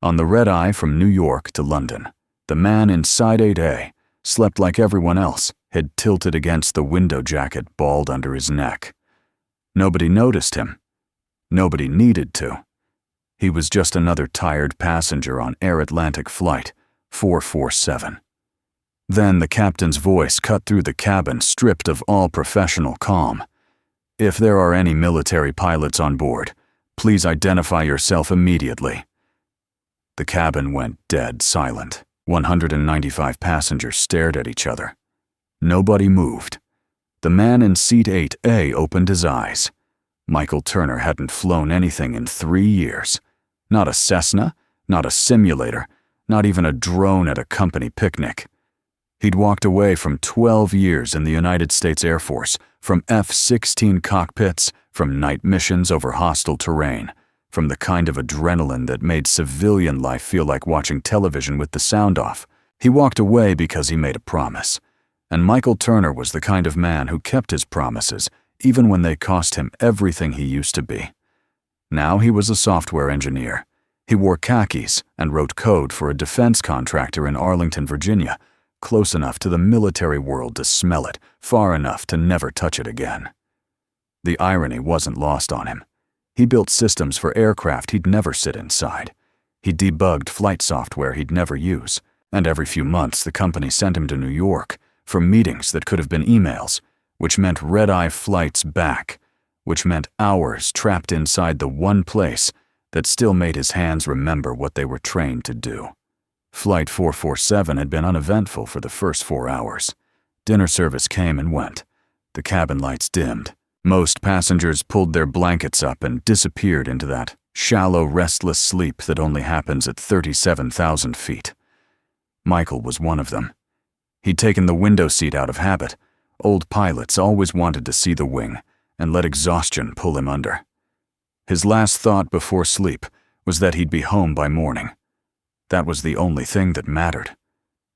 On the red-eye from New York to London, the man inside 8A slept like everyone else, head tilted against the window jacket balled under his neck. Nobody noticed him. Nobody needed to. He was just another tired passenger on Air Atlantic Flight 447. Then the captain's voice cut through the cabin, stripped of all professional calm. "If there are any military pilots on board, please identify yourself immediately." The cabin went dead silent. 195 passengers stared at each other. Nobody moved. The man in seat 8A opened his eyes. Michael Turner hadn't flown anything in 3 years. Not a Cessna, not a simulator, not even a drone at a company picnic. He'd walked away from 12 years in the United States Air Force, from F-16 cockpits, from night missions over hostile terrain, from the kind of adrenaline that made civilian life feel like watching television with the sound off. He walked away because he made a promise. And Michael Turner was the kind of man who kept his promises, even when they cost him everything he used to be. Now he was a software engineer. He wore khakis and wrote code for a defense contractor in Arlington, Virginia, close enough to the military world to smell it, far enough to never touch it again. The irony wasn't lost on him. He built systems for aircraft he'd never sit inside. He debugged flight software he'd never use, and every few months the company sent him to New York for meetings that could have been emails, which meant red-eye flights back, which meant hours trapped inside the one place that still made his hands remember what they were trained to do. Flight 447 had been uneventful for the first 4 hours. Dinner service came and went. The cabin lights dimmed. Most passengers pulled their blankets up and disappeared into that shallow, restless sleep that only happens at 37,000 feet. Michael was one of them. He'd taken the window seat out of habit. Old pilots always wanted to see the wing and let exhaustion pull him under. His last thought before sleep was that he'd be home by morning. That was the only thing that mattered.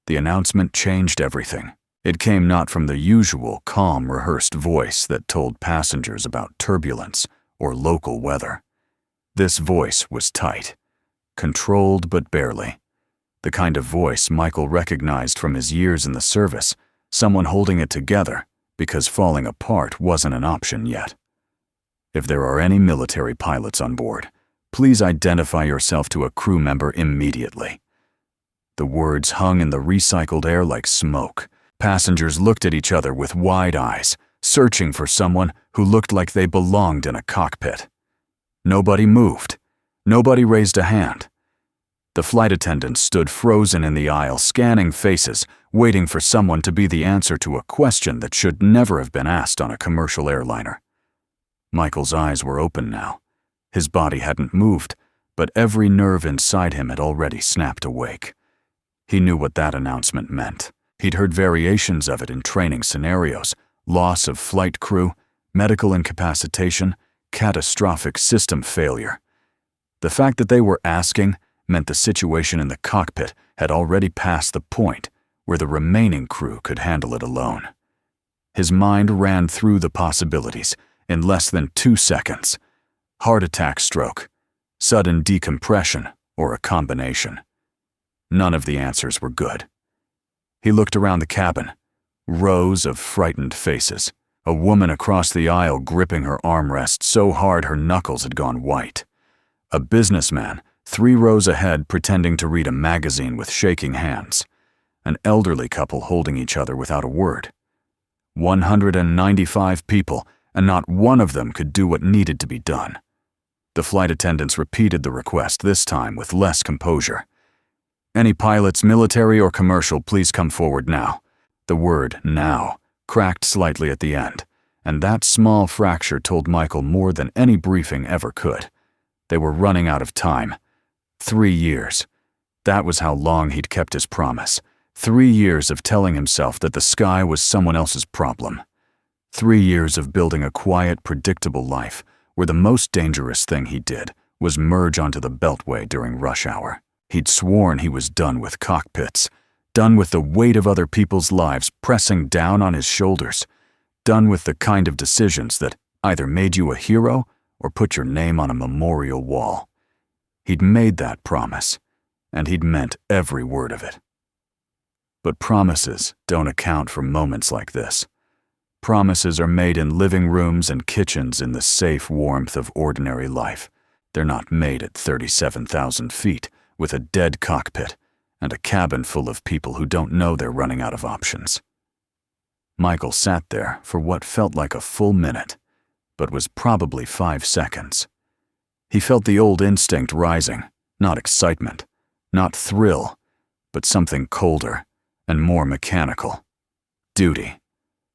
The announcement changed everything. It came not from the usual calm, rehearsed voice that told passengers about turbulence or local weather. This voice was tight, controlled but barely. The kind of voice Michael recognized from his years in the service, someone holding it together because falling apart wasn't an option yet. "If there are any military pilots on board, please identify yourself to a crew member immediately." The words hung in the recycled air like smoke. Passengers looked at each other with wide eyes, searching for someone who looked like they belonged in a cockpit. Nobody moved. Nobody raised a hand. The flight attendants stood frozen in the aisle, scanning faces, waiting for someone to be the answer to a question that should never have been asked on a commercial airliner. Michael's eyes were open now. His body hadn't moved, but every nerve inside him had already snapped awake. He knew what that announcement meant. He'd heard variations of it in training scenarios: loss of flight crew, medical incapacitation, catastrophic system failure. The fact that they were asking meant the situation in the cockpit had already passed the point where the remaining crew could handle it alone. His mind ran through the possibilities in less than 2 seconds. Heart attack, stroke, sudden decompression, or a combination. None of the answers were good. He looked around the cabin. Rows of frightened faces. A woman across the aisle gripping her armrest so hard her knuckles had gone white. A businessman 3 rows ahead pretending to read a magazine with shaking hands. An elderly couple holding each other without a word. 195 people, and not one of them could do what needed to be done. The flight attendants repeated the request, this time with less composure. "Any pilots, military or commercial, please come forward now." The word "now" cracked slightly at the end, and that small fracture told Michael more than any briefing ever could. They were running out of time. 3 years. That was how long he'd kept his promise. 3 years of telling himself that the sky was someone else's problem. 3 years of building a quiet, predictable life where the most dangerous thing he did was merge onto the beltway during rush hour. He'd sworn he was done with cockpits, done with the weight of other people's lives pressing down on his shoulders, done with the kind of decisions that either made you a hero or put your name on a memorial wall. He'd made that promise, and he'd meant every word of it. But promises don't account for moments like this. Promises are made in living rooms and kitchens in the safe warmth of ordinary life. They're not made at 37,000 feet with a dead cockpit and a cabin full of people who don't know they're running out of options. Michael sat there for what felt like a full minute, but was probably 5 seconds. He felt the old instinct rising, not excitement, not thrill, but something colder and more mechanical. Duty.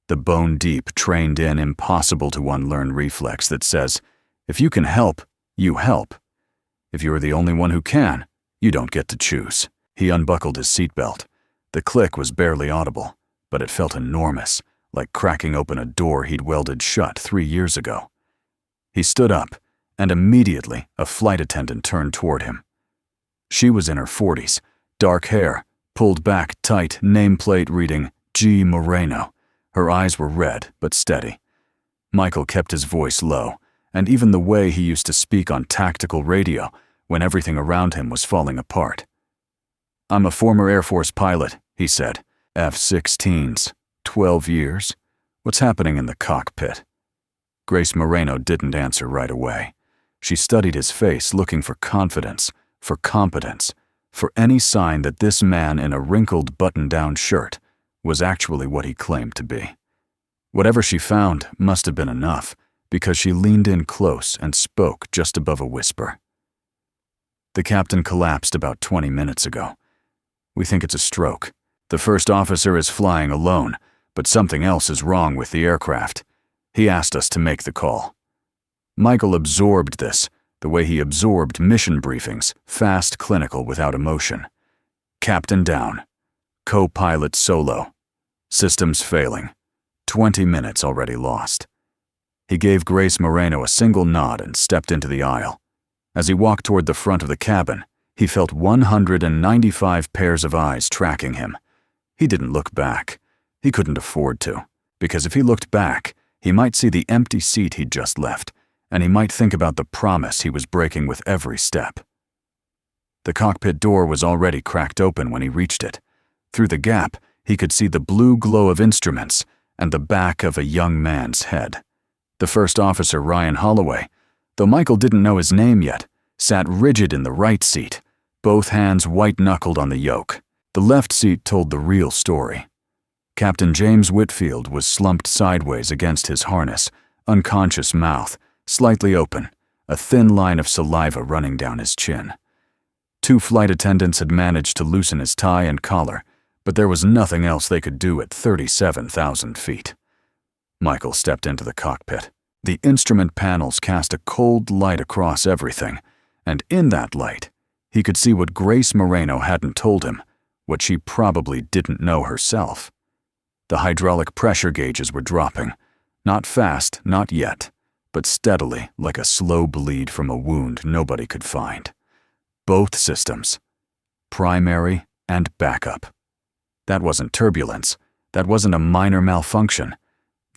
The bone-deep, trained-in, impossible-to-unlearn reflex that says, if you can help, you help. If you are the only one who can, you don't get to choose. He unbuckled his seatbelt. The click was barely audible, but it felt enormous, like cracking open a door he'd welded shut 3 years ago. He stood up, and immediately a flight attendant turned toward him. She was in her 40s, dark hair, pulled back tight, nameplate reading G. Moreno. Her eyes were red, but steady. Michael kept his voice low, and even the way he used to speak on tactical radio when everything around him was falling apart. I'm a former Air Force pilot, he said. F-16s. 12 years? What's happening in the cockpit? Grace Moreno didn't answer right away. She studied his face, looking for confidence, for competence, for any sign that this man in a wrinkled button-down shirt was actually what he claimed to be. Whatever she found must have been enough, because she leaned in close and spoke just above a whisper. The captain collapsed about 20 minutes ago. We think it's a stroke. The first officer is flying alone, but something else is wrong with the aircraft. He asked us to make the call. Michael absorbed this, the way he absorbed mission briefings, fast, clinical, without emotion. Captain down. Co-pilot solo. Systems failing. 20 minutes already lost. He gave Grace Moreno a single nod and stepped into the aisle. As he walked toward the front of the cabin, he felt 195 pairs of eyes tracking him. He didn't look back. He couldn't afford to, because if he looked back, he might see the empty seat he'd just left, and he might think about the promise he was breaking with every step. The cockpit door was already cracked open when he reached it. Through the gap, he could see the blue glow of instruments and the back of a young man's head. The first officer, Ryan Holloway, though Michael didn't know his name yet, sat rigid in the right seat, both hands white-knuckled on the yoke. The left seat told the real story. Captain James Whitfield was slumped sideways against his harness, unconscious mouth, slightly open, a thin line of saliva running down his chin. 2 flight attendants had managed to loosen his tie and collar, but there was nothing else they could do at 37,000 feet. Michael stepped into the cockpit. The instrument panels cast a cold light across everything, and in that light, he could see what Grace Moreno hadn't told him, what she probably didn't know herself. The hydraulic pressure gauges were dropping, not fast, not yet, but steadily, like a slow bleed from a wound nobody could find. Both systems, primary and backup. That wasn't turbulence. That wasn't a minor malfunction.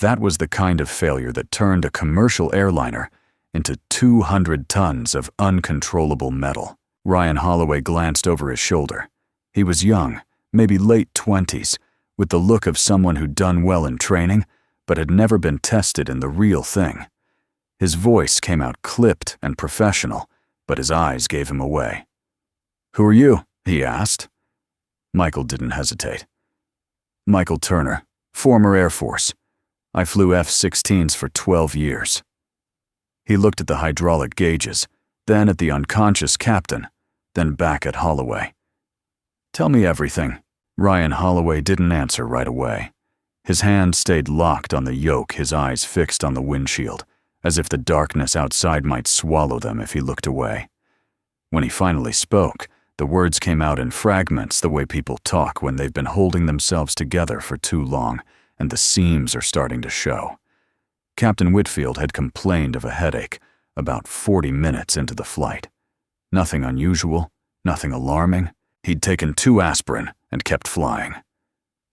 That was the kind of failure that turned a commercial airliner into 200 tons of uncontrollable metal. Ryan Holloway glanced over his shoulder. He was young, maybe late 20s, with the look of someone who'd done well in training, but had never been tested in the real thing. His voice came out clipped and professional, but his eyes gave him away. "Who are you?" he asked. Michael didn't hesitate. "Michael Turner, former Air Force. I flew F-16s for 12 years. He looked at the hydraulic gauges, then at the unconscious captain, then back at Holloway. "Tell me everything." Ryan Holloway didn't answer right away. His hand stayed locked on the yoke, his eyes fixed on the windshield, as if the darkness outside might swallow them if he looked away. When he finally spoke, the words came out in fragments, the way people talk when they've been holding themselves together for too long and the seams are starting to show. Captain Whitfield had complained of a headache about 40 minutes into the flight. Nothing unusual, nothing alarming. He'd taken 2 aspirin and kept flying.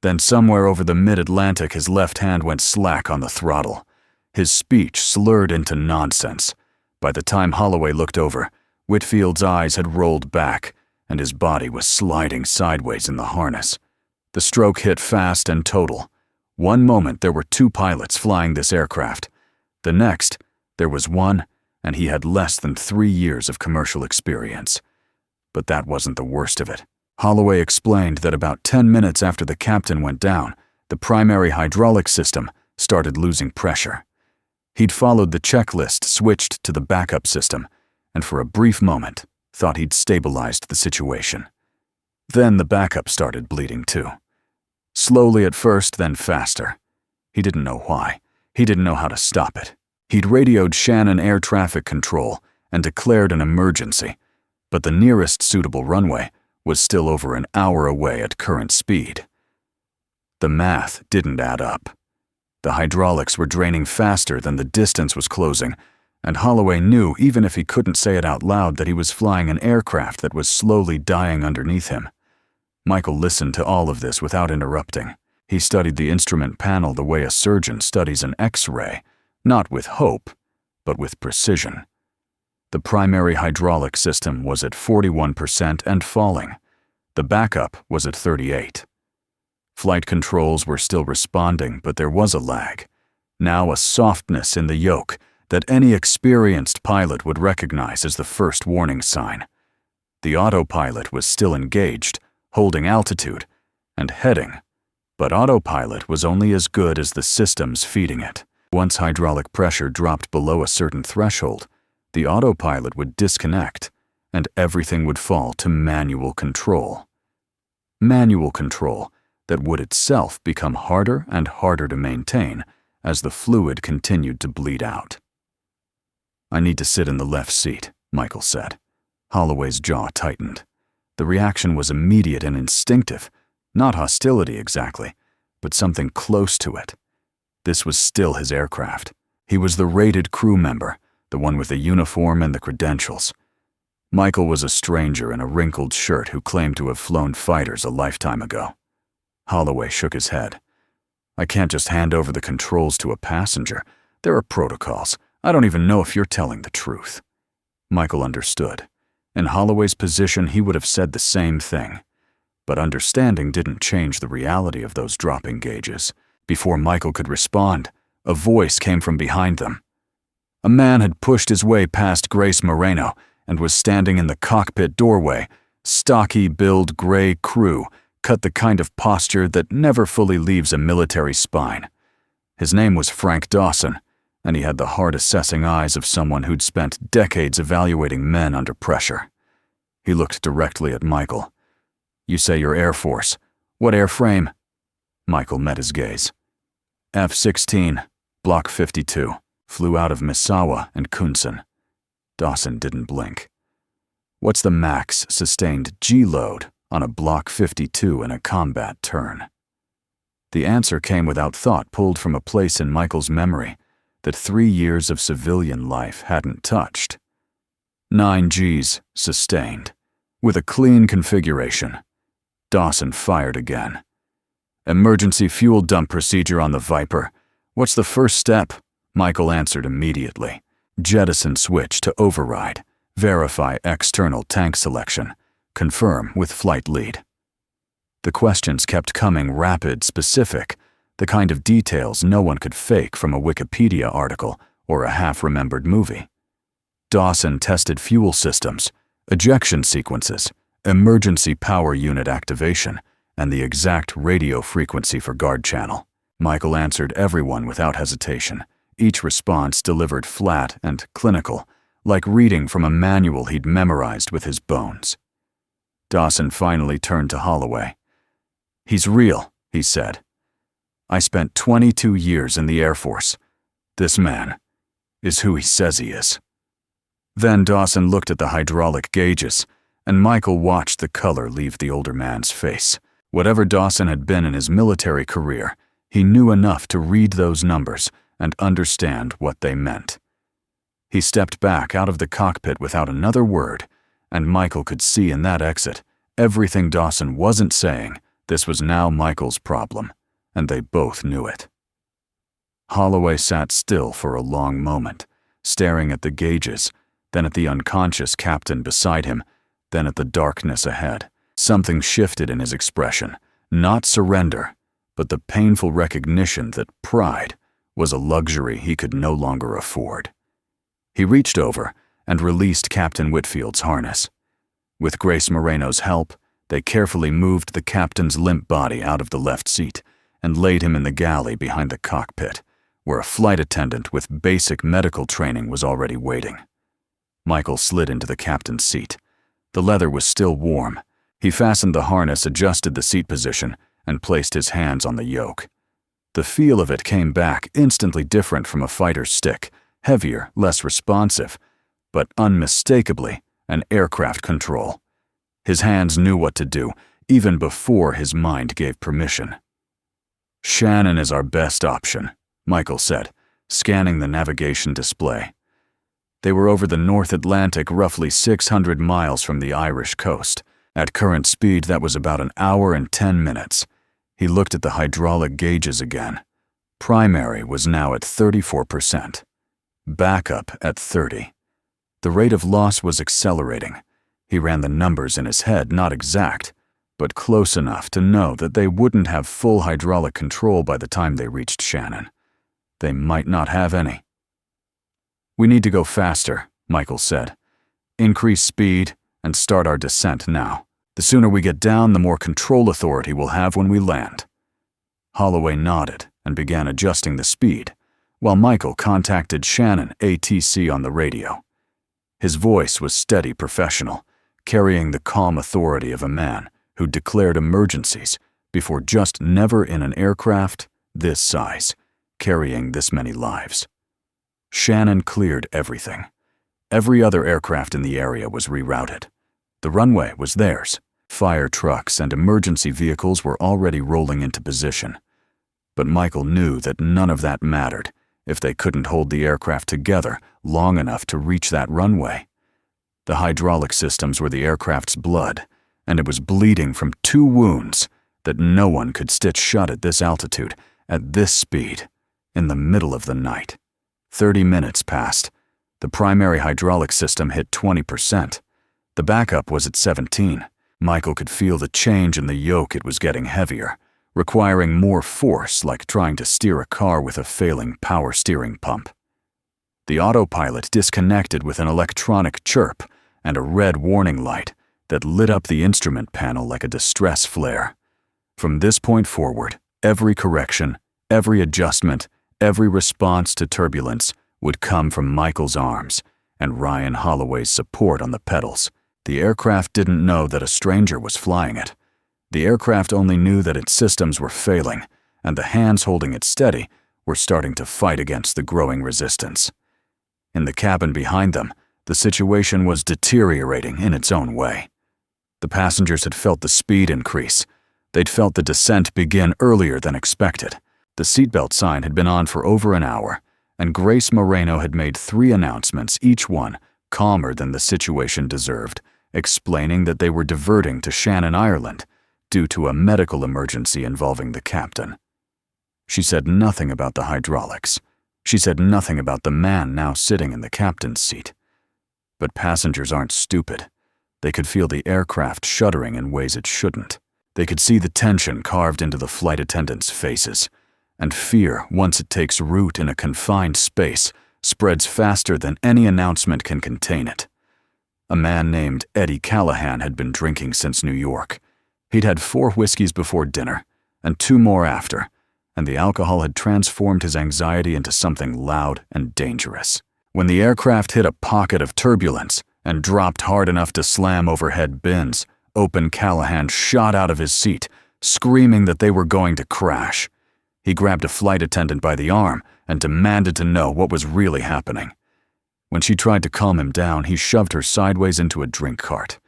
Then somewhere over the mid-Atlantic, his left hand went slack on the throttle. His speech slurred into nonsense. By the time Holloway looked over, Whitfield's eyes had rolled back, and his body was sliding sideways in the harness. The stroke hit fast and total. One moment there were 2 pilots flying this aircraft. The next, there was one, and he had less than 3 years of commercial experience. But that wasn't the worst of it. Holloway explained that about 10 minutes after the captain went down, the primary hydraulic system started losing pressure. He'd followed the checklist, switched to the backup system, and for a brief moment thought he'd stabilized the situation. Then the backup started bleeding too. Slowly at first, then faster. He didn't know why. He didn't know how to stop it. He'd radioed Shannon Air Traffic Control and declared an emergency, but the nearest suitable runway was still over an hour away at current speed. The math didn't add up. The hydraulics were draining faster than the distance was closing, and Holloway knew, even if he couldn't say it out loud, that he was flying an aircraft that was slowly dying underneath him. Michael listened to all of this without interrupting. He studied the instrument panel the way a surgeon studies an X-ray, not with hope, but with precision. The primary hydraulic system was at 41% and falling. The backup was at 38%. Flight controls were still responding, but there was a lag. Now a softness in the yoke that any experienced pilot would recognize as the first warning sign. The autopilot was still engaged, holding altitude, and heading, but autopilot was only as good as the systems feeding it. Once hydraulic pressure dropped below a certain threshold, the autopilot would disconnect, and everything would fall to manual control. Manual control that would itself become harder and harder to maintain as the fluid continued to bleed out. "I need to sit in the left seat," Michael said. Holloway's jaw tightened. The reaction was immediate and instinctive, not hostility exactly, but something close to it. This was still his aircraft. He was the rated crew member, the one with the uniform and the credentials. Michael was a stranger in a wrinkled shirt who claimed to have flown fighters a lifetime ago. Holloway shook his head. "I can't just hand over the controls to a passenger. There are protocols. I don't even know if you're telling the truth." Michael understood. In Holloway's position, he would have said the same thing. But understanding didn't change the reality of those dropping gauges. Before Michael could respond, a voice came from behind them. A man had pushed his way past Grace Moreno and was standing in the cockpit doorway. Stocky build gray crew, cut the kind of posture that never fully leaves a military spine. His name was Frank Dawson, and he had the hard-assessing eyes of someone who'd spent decades evaluating men under pressure. He looked directly at Michael. "You say you're Air Force. What airframe?" Michael met his gaze. "F-16, Block 52, flew out of Misawa and Kunsan." Dawson didn't blink. "What's the max sustained G-load on a Block 52 in a combat turn?" The answer came without thought, pulled from a place in Michael's memory that 3 years of civilian life hadn't touched. 9 Gs sustained, with a clean configuration. Dawson fired again. "Emergency fuel dump procedure on the Viper. What's the first step?" Michael answered immediately. "Jettison switch to override. Verify external tank selection. Confirm with flight lead." The questions kept coming rapid, specific, the kind of details no one could fake from a Wikipedia article or a half-remembered movie. Dawson tested fuel systems, ejection sequences, emergency power unit activation, and the exact radio frequency for guard channel. Michael answered everyone without hesitation. Each response delivered flat and clinical, like reading from a manual he'd memorized with his bones. Dawson finally turned to Holloway. "He's real," he said. "I spent 22 years in the Air Force. This man is who he says he is." Then Dawson looked at the hydraulic gauges, and Michael watched the color leave the older man's face. Whatever Dawson had been in his military career, he knew enough to read those numbers and understand what they meant. He stepped back out of the cockpit without another word, and Michael could see in that exit everything Dawson wasn't saying. This was now Michael's problem, and they both knew it. Holloway sat still for a long moment, staring at the gauges, then at the unconscious captain beside him, then at the darkness ahead. Something shifted in his expression. Not surrender, but the painful recognition that pride was a luxury he could no longer afford. He reached over and released Captain Whitfield's harness. With Grace Moreno's help, they carefully moved the captain's limp body out of the left seat and laid him in the galley behind the cockpit, where a flight attendant with basic medical training was already waiting. Michael slid into the captain's seat. The leather was still warm. He fastened the harness, adjusted the seat position, and placed his hands on the yoke. The feel of it came back instantly different from a fighter's stick, heavier, less responsive, but unmistakably an aircraft control. His hands knew what to do, even before his mind gave permission. "Shannon is our best option," Michael said, scanning the navigation display. They were over the North Atlantic, roughly 600 miles from the Irish coast. At current speed, that was about an hour and 10 minutes. He looked at the hydraulic gauges again. Primary was now at 34%. Backup at 30. The rate of loss was accelerating. He ran the numbers in his head, not exact, but close enough to know that they wouldn't have full hydraulic control by the time they reached Shannon. They might not have any. "We need to go faster," Michael said. "Increase speed and start our descent now. The sooner we get down, the more control authority we'll have when we land." Holloway nodded and began adjusting the speed, while Michael contacted Shannon ATC on the radio. His voice was steady, professional, carrying the calm authority of a man who declared emergencies before just never in an aircraft this size, carrying this many lives. Shannon cleared everything. Every other aircraft in the area was rerouted. The runway was theirs. Fire trucks and emergency vehicles were already rolling into position. But Michael knew that none of that mattered if they couldn't hold the aircraft together long enough to reach that runway. The hydraulic systems were the aircraft's blood, and it was bleeding from 2 wounds that no one could stitch shut at this altitude, at this speed, in the middle of the night. 30 minutes passed. The primary hydraulic system hit 20%. The backup was at 17. Michael could feel the change in the yoke. It was getting heavier, requiring more force, like trying to steer a car with a failing power steering pump. The autopilot disconnected with an electronic chirp and a red warning light that lit up the instrument panel like a distress flare. From this point forward, every correction, every adjustment, every response to turbulence would come from Michael's arms and Ryan Holloway's support on the pedals. The aircraft didn't know that a stranger was flying it. The aircraft only knew that its systems were failing, and the hands holding it steady were starting to fight against the growing resistance. In the cabin behind them, the situation was deteriorating in its own way. The passengers had felt the speed increase. They'd felt the descent begin earlier than expected. The seatbelt sign had been on for over an hour, and Grace Moreno had made 3 announcements, each one calmer than the situation deserved, explaining that they were diverting to Shannon, Ireland, due to a medical emergency involving the captain. She said nothing about the hydraulics. She said nothing about the man now sitting in the captain's seat. But passengers aren't stupid. They could feel the aircraft shuddering in ways it shouldn't. They could see the tension carved into the flight attendants' faces. And fear, once it takes root in a confined space, spreads faster than any announcement can contain it. A man named Eddie Callahan had been drinking since New York. He'd had 4 whiskeys before dinner, and 2 more after, and the alcohol had transformed his anxiety into something loud and dangerous. When the aircraft hit a pocket of turbulence and dropped hard enough to slam overhead bins, Open Callahan shot out of his seat, screaming that they were going to crash. He grabbed a flight attendant by the arm and demanded to know what was really happening. When she tried to calm him down, he shoved her sideways into a drink cart.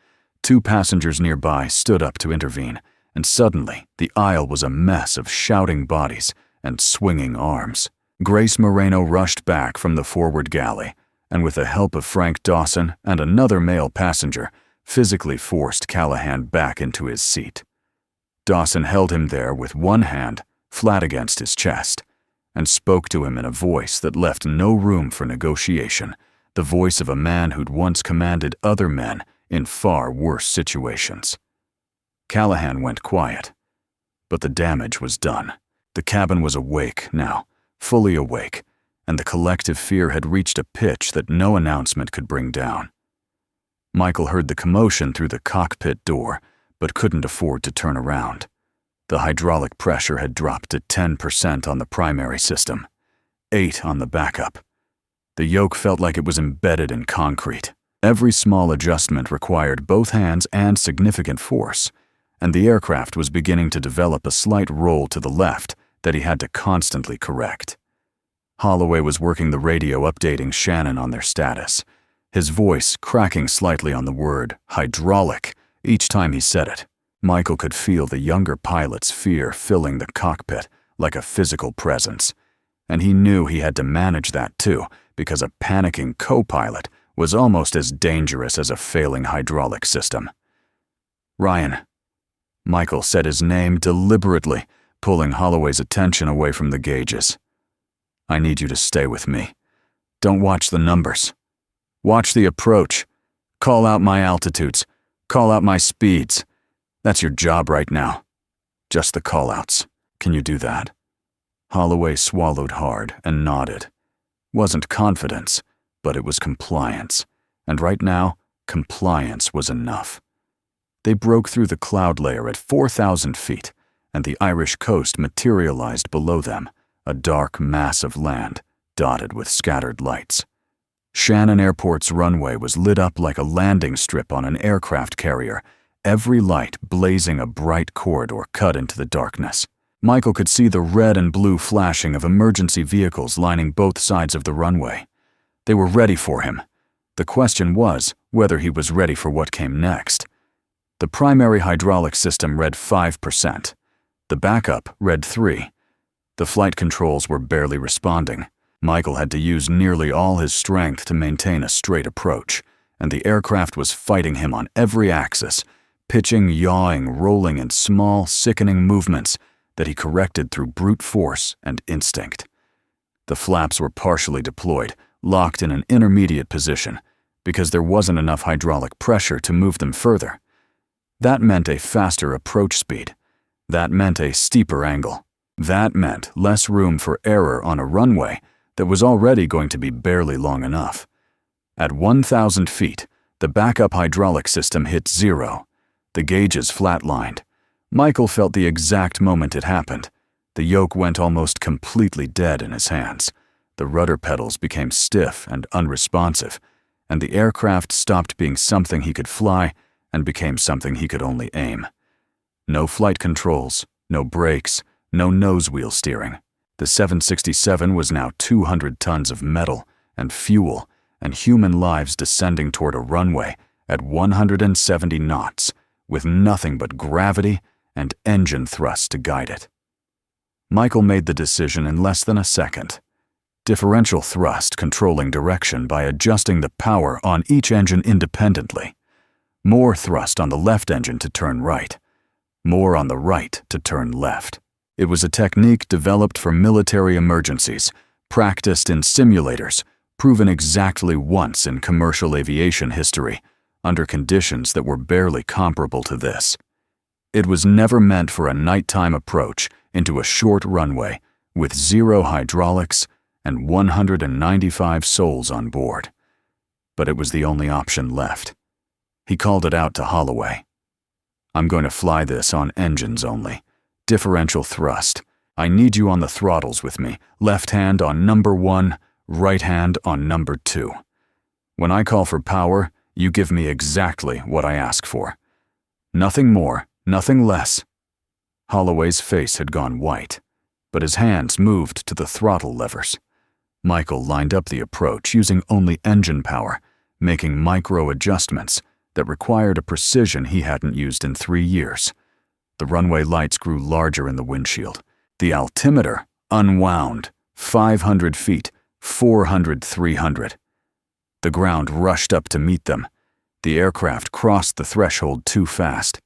2 passengers nearby stood up to intervene, and suddenly the aisle was a mess of shouting bodies and swinging arms. Grace Moreno rushed back from the forward galley, and with the help of Frank Dawson and another male passenger, physically forced Callahan back into his seat. Dawson held him there with one hand flat against his chest, and spoke to him in a voice that left no room for negotiation, the voice of a man who'd once commanded other men in far worse situations. Callahan went quiet, but the damage was done. The cabin was awake now, fully awake, and the collective fear had reached a pitch that no announcement could bring down. Michael heard the commotion through the cockpit door, but couldn't afford to turn around. The hydraulic pressure had dropped to 10% on the primary system, 8% on the backup. The yoke felt like it was embedded in concrete. Every small adjustment required both hands and significant force, and the aircraft was beginning to develop a slight roll to the left that he had to constantly correct. Holloway was working the radio, updating Shannon on their status, his voice cracking slightly on the word hydraulic each time he said it. Michael could feel the younger pilot's fear filling the cockpit like a physical presence, and he knew he had to manage that too, because a panicking co-pilot was almost as dangerous as a failing hydraulic system. "Ryan." Michael said his name deliberately, pulling Holloway's attention away from the gauges. "I need you to stay with me. Don't watch the numbers. Watch the approach. Call out my altitudes. Call out my speeds. That's your job right now. Just the call-outs. Can you do that?" Holloway swallowed hard and nodded. Wasn't confidence, but it was compliance. And right now, compliance was enough. They broke through the cloud layer at 4,000 feet, and the Irish coast materialized below them, a dark mass of land, dotted with scattered lights. Shannon Airport's runway was lit up like a landing strip on an aircraft carrier, every light blazing a bright corridor cut into the darkness. Michael could see the red and blue flashing of emergency vehicles lining both sides of the runway. They were ready for him. The question was whether he was ready for what came next. The primary hydraulic system read 5%. The backup read 3%. The flight controls were barely responding. Michael had to use nearly all his strength to maintain a straight approach, and the aircraft was fighting him on every axis, pitching, yawing, rolling in small, sickening movements that he corrected through brute force and instinct. The flaps were partially deployed, locked in an intermediate position, because there wasn't enough hydraulic pressure to move them further. That meant a faster approach speed. That meant a steeper angle. That meant less room for error on a runway that was already going to be barely long enough. At 1,000 feet, the backup hydraulic system hit 0. The gauges flatlined. Michael felt the exact moment it happened. The yoke went almost completely dead in his hands. The rudder pedals became stiff and unresponsive, and the aircraft stopped being something he could fly and became something he could only aim. No flight controls, no brakes, no nose wheel steering. The 767 was now 200 tons of metal and fuel and human lives descending toward a runway at 170 knots with nothing but gravity and engine thrust to guide it. Michael made the decision in less than a second. Differential thrust controlling direction by adjusting the power on each engine independently. More thrust on the left engine to turn right. More on the right to turn left. It was a technique developed for military emergencies, practiced in simulators, proven exactly once in commercial aviation history, under conditions that were barely comparable to this. It was never meant for a nighttime approach into a short runway with 0 hydraulics and 195 souls on board. But it was the only option left. He called it out to Holloway. "I'm going to fly this on engines only. Differential thrust. I need you on the throttles with me. Left hand on number 1, right hand on number 2. When I call for power, you give me exactly what I ask for. Nothing more, nothing less." Holloway's face had gone white, but his hands moved to the throttle levers. Michael lined up the approach using only engine power, making micro adjustments that required a precision he hadn't used in 3 years. The runway lights grew larger in the windshield. The altimeter unwound, 500 feet, 400, 300. The ground rushed up to meet them. The aircraft crossed the threshold too fast.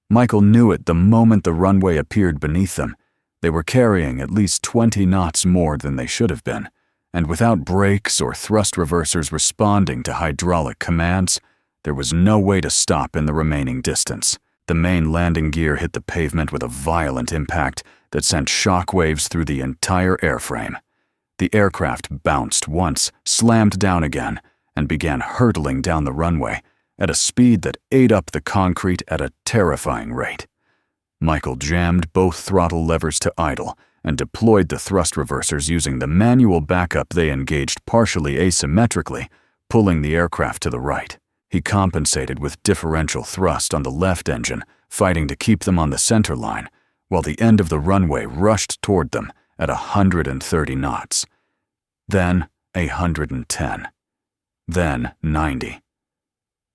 Michael knew it the moment the runway appeared beneath them. They were carrying at least 20 knots more than they should have been, and without brakes or thrust reversers responding to hydraulic commands, There was no way to stop in the remaining distance. The main landing gear hit the pavement with a violent impact that sent shockwaves through the entire airframe. The aircraft bounced once, slammed down again, and began hurtling down the runway at a speed that ate up the concrete at a terrifying rate. Michael jammed both throttle levers to idle and deployed the thrust reversers using the manual backup they engaged partially asymmetrically, pulling the aircraft to the right. He compensated with differential thrust on the left engine, fighting to keep them on the center line, while the end of the runway rushed toward them at 130 knots. Then 110. Then 90.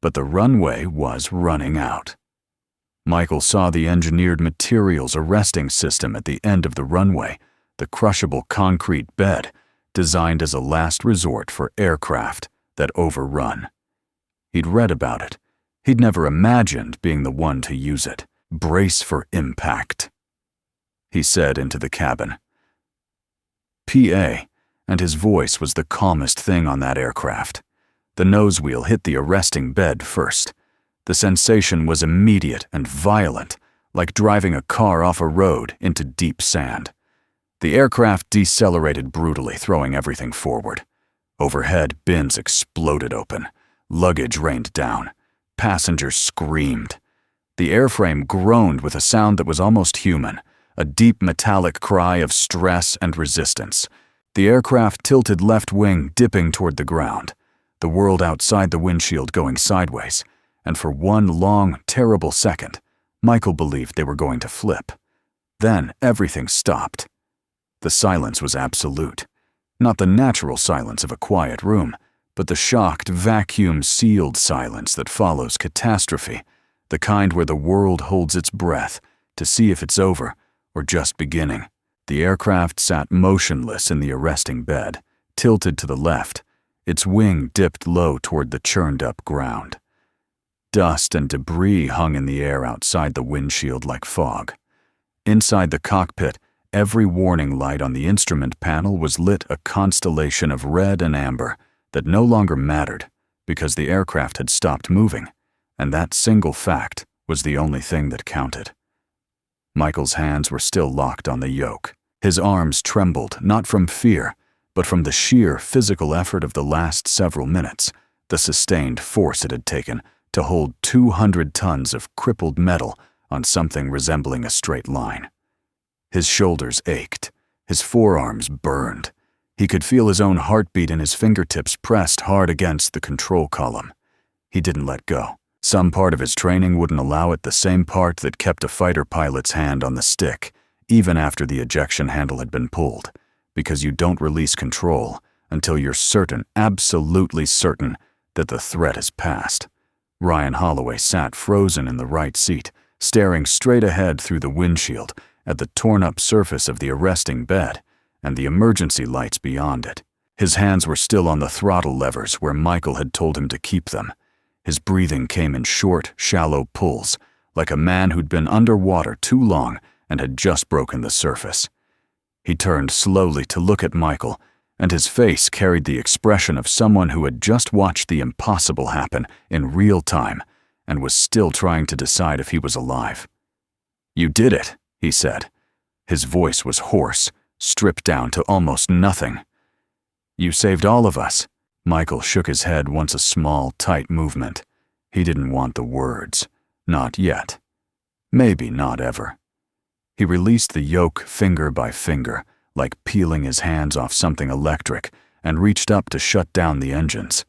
But the runway was running out. Michael saw the engineered materials arresting system at the end of the runway, the crushable concrete bed, designed as a last resort for aircraft that overrun. He'd read about it. He'd never imagined being the one to use it. Brace for impact, he said into the cabin. PA, and his voice was the calmest thing on that aircraft. The nose wheel hit the arresting bed first. The sensation was immediate and violent, like driving a car off a road into deep sand. The aircraft decelerated brutally, throwing everything forward. Overhead, bins exploded open. Luggage rained down. Passengers screamed. The airframe groaned with a sound that was almost human, a deep metallic cry of stress and resistance. The aircraft tilted left wing, dipping toward the ground, the world outside the windshield going sideways, and for one long, terrible second, Michael believed they were going to flip. Then everything stopped. The silence was absolute. Not the natural silence of a quiet room, but the shocked, vacuum-sealed silence that follows catastrophe, the kind where the world holds its breath to see if it's over or just beginning. The aircraft sat motionless in the arresting bed, tilted to the left, its wing dipped low toward the churned-up ground. Dust and debris hung in the air outside the windshield like fog. Inside the cockpit, every warning light on the instrument panel was lit a constellation of red and amber that no longer mattered because the aircraft had stopped moving, and that single fact was the only thing that counted. Michael's hands were still locked on the yoke. His arms trembled, not from fear, but from the sheer physical effort of the last several minutes, the sustained force it had taken to hold 200 tons of crippled metal on something resembling a straight line. His shoulders ached. His forearms burned. He could feel his own heartbeat in his fingertips pressed hard against the control column. He didn't let go. Some part of his training wouldn't allow it, the same part that kept a fighter pilot's hand on the stick, even after the ejection handle had been pulled, because you don't release control until you're certain, absolutely certain, that the threat has passed. Ryan Holloway sat frozen in the right seat, staring straight ahead through the windshield at the torn-up surface of the arresting bed and the emergency lights beyond it. His hands were still on the throttle levers where Michael had told him to keep them. His breathing came in short, shallow pulls, like a man who'd been underwater too long and had just broken the surface. He turned slowly to look at Michael, and his face carried the expression of someone who had just watched the impossible happen in real time and was still trying to decide if he was alive. "You did it," he said. His voice was hoarse, stripped down to almost nothing. "You saved all of us." Michael shook his head once, a small, tight movement. He didn't want the words. Not yet. Maybe not ever. He released the yoke finger by finger, like peeling his hands off something electric, and reached up to shut down the engines.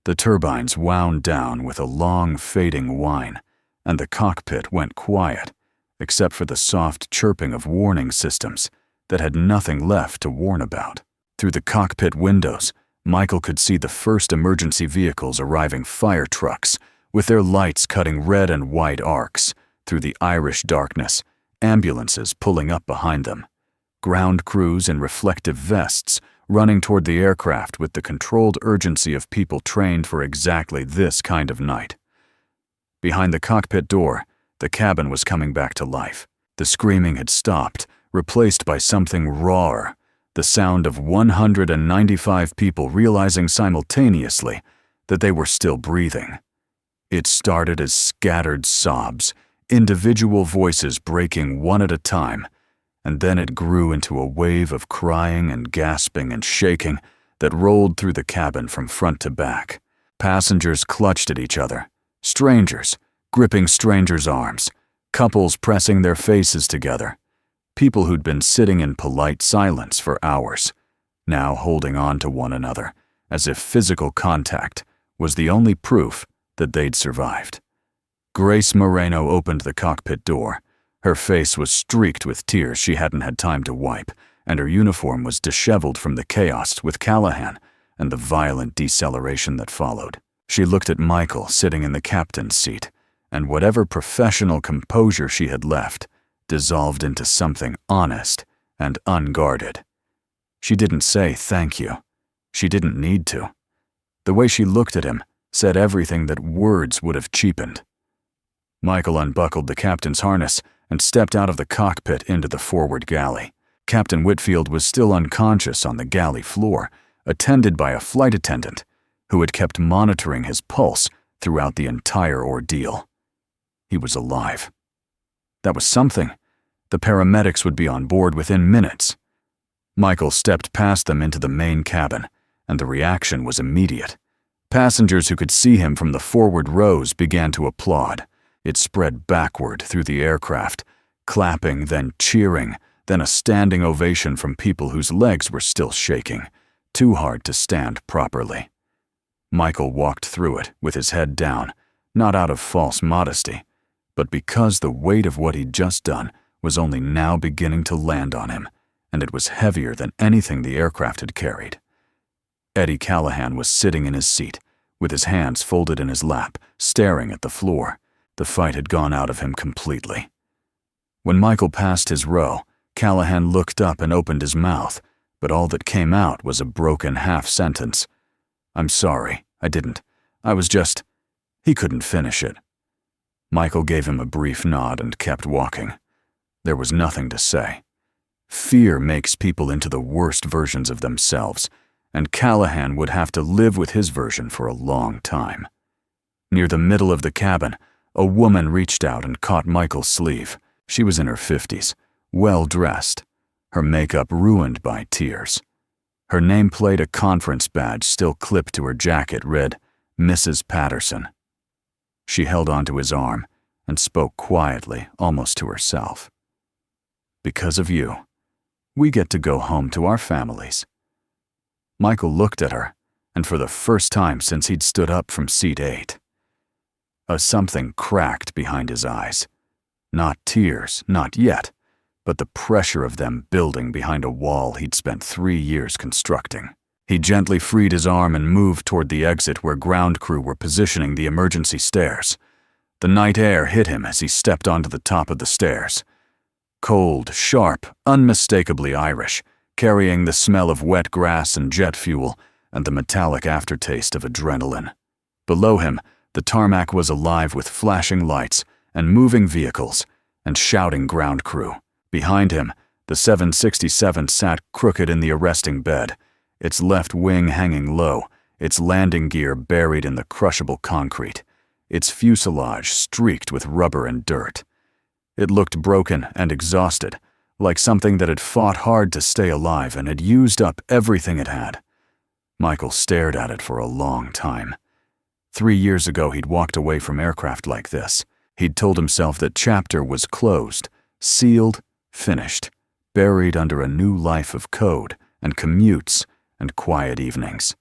The turbines wound down with a long, fading whine, and the cockpit went quiet, except for the soft chirping of warning systems that had nothing left to warn about. Through the cockpit windows, Michael could see the first emergency vehicles arriving, fire trucks, with their lights cutting red and white arcs through the Irish darkness, ambulances pulling up behind them, ground crews in reflective vests running toward the aircraft with the controlled urgency of people trained for exactly this kind of night. Behind the cockpit door, the cabin was coming back to life. The screaming had stopped, replaced by something rawer, the sound of 195 people realizing simultaneously that they were still breathing. It started as scattered sobs, individual voices breaking one at a time, and then it grew into a wave of crying and gasping and shaking that rolled through the cabin from front to back. Passengers clutched at each other, strangers gripping strangers' arms, couples pressing their faces together, people who'd been sitting in polite silence for hours, now holding on to one another as if physical contact was the only proof that they'd survived. Grace Moreno opened the cockpit door. Her face was streaked with tears she hadn't had time to wipe, and her uniform was disheveled from the chaos with Callahan and the violent deceleration that followed. She looked at Michael sitting in the captain's seat, and whatever professional composure she had left dissolved into something honest and unguarded. She didn't say thank you. She didn't need to. The way she looked at him said everything that words would have cheapened. Michael unbuckled the captain's harness and stepped out of the cockpit into the forward galley. Captain Whitfield was still unconscious on the galley floor, attended by a flight attendant who had kept monitoring his pulse throughout the entire ordeal. He was alive. That was something. The paramedics would be on board within minutes. Michael stepped past them into the main cabin, and the reaction was immediate. Passengers who could see him from the forward rows began to applaud. It spread backward through the aircraft, clapping, then cheering, then a standing ovation from people whose legs were still shaking, too hard to stand properly. Michael walked through it with his head down, not out of false modesty, but because the weight of what he'd just done was only now beginning to land on him, and it was heavier than anything the aircraft had carried. Eddie Callahan was sitting in his seat, with his hands folded in his lap, staring at the floor. The fight had gone out of him completely. When Michael passed his row, Callahan looked up and opened his mouth, but all that came out was a broken half-sentence. "I'm sorry, I didn't. I was just—" He couldn't finish it. Michael gave him a brief nod and kept walking. There was nothing to say. Fear makes people into the worst versions of themselves, and Callahan would have to live with his version for a long time. Near the middle of the cabin, a woman reached out and caught Michael's sleeve. She was in her 50s, well-dressed, her makeup ruined by tears. Her nameplate, a conference badge still clipped to her jacket, read, "Mrs. Patterson." She held onto his arm and spoke quietly, almost to herself. "Because of you, we get to go home to our families." Michael looked at her, and for the first time since he'd stood up from seat 8. Something cracked behind his eyes. Not tears, not yet, but the pressure of them building behind a wall he'd spent 3 years constructing. He gently freed his arm and moved toward the exit where ground crew were positioning the emergency stairs. The night air hit him as he stepped onto the top of the stairs. Cold, sharp, unmistakably Irish, carrying the smell of wet grass and jet fuel and the metallic aftertaste of adrenaline. Below him, the tarmac was alive with flashing lights and moving vehicles and shouting ground crew. Behind him, the 767 sat crooked in the arresting bed, its left wing hanging low, its landing gear buried in the crushable concrete, its fuselage streaked with rubber and dirt. It looked broken and exhausted, like something that had fought hard to stay alive and had used up everything it had. Michael stared at it for a long time. 3 years ago, he'd walked away from aircraft like this. He'd told himself that chapter was closed, sealed, finished, buried under a new life of code and commutes and quiet evenings.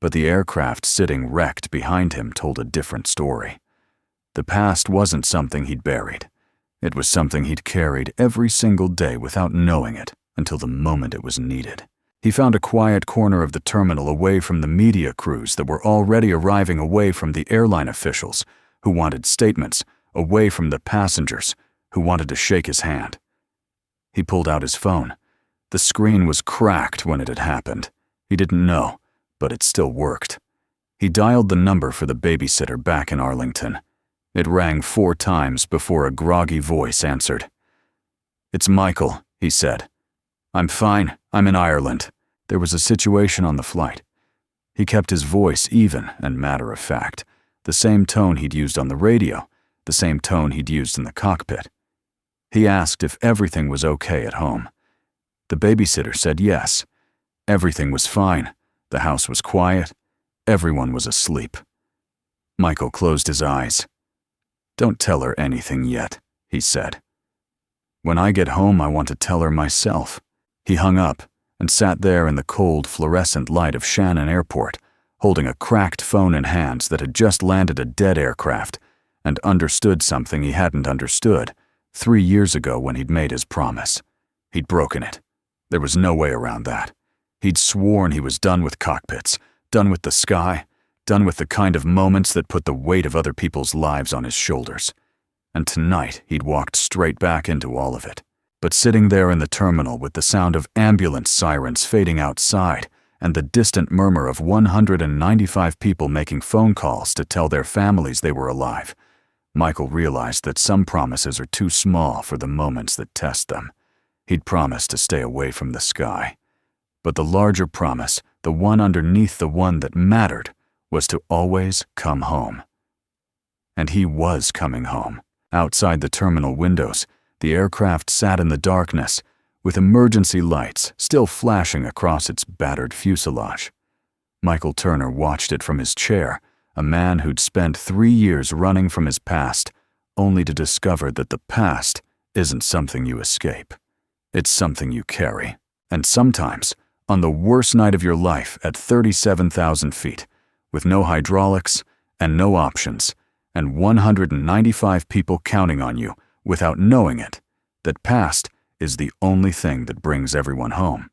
But the aircraft sitting wrecked behind him told a different story. The past wasn't something he'd buried. It was something he'd carried every single day without knowing it until the moment it was needed. He found a quiet corner of the terminal away from the media crews that were already arriving, away from the airline officials who wanted statements, away from the passengers who wanted to shake his hand. He pulled out his phone. The screen was cracked when it had happened. He didn't know, but it still worked. He dialed the number for the babysitter back in Arlington. It rang 4 times before a groggy voice answered. "It's Michael," he said. "I'm fine. I'm in Ireland. There was a situation on the flight." He kept his voice even and matter-of-fact, the same tone he'd used on the radio, the same tone he'd used in the cockpit. He asked if everything was okay at home. The babysitter said yes. Everything was fine. The house was quiet. Everyone was asleep. Michael closed his eyes. "Don't tell her anything yet," he said. "When I get home, I want to tell her myself." He hung up and sat there in the cold, fluorescent light of Shannon Airport, holding a cracked phone in hands that had just landed a dead aircraft, and understood something he hadn't understood 3 years ago when he'd made his promise. He'd broken it. There was no way around that. He'd sworn he was done with cockpits, done with the sky, done with the kind of moments that put the weight of other people's lives on his shoulders. And tonight he'd walked straight back into all of it. But sitting there in the terminal with the sound of ambulance sirens fading outside and the distant murmur of 195 people making phone calls to tell their families they were alive, Michael realized that some promises are too small for the moments that test them. He'd promised to stay away from the sky. But the larger promise, the one underneath the one that mattered, was to always come home. And he was coming home. Outside the terminal windows, the aircraft sat in the darkness, with emergency lights still flashing across its battered fuselage. Michael Turner watched it from his chair, a man who'd spent 3 years running from his past, only to discover that the past isn't something you escape. It's something you carry. And sometimes, on the worst night of your life at 37,000 feet, with no hydraulics and no options, and 195 people counting on you without knowing it, that past is the only thing that brings everyone home.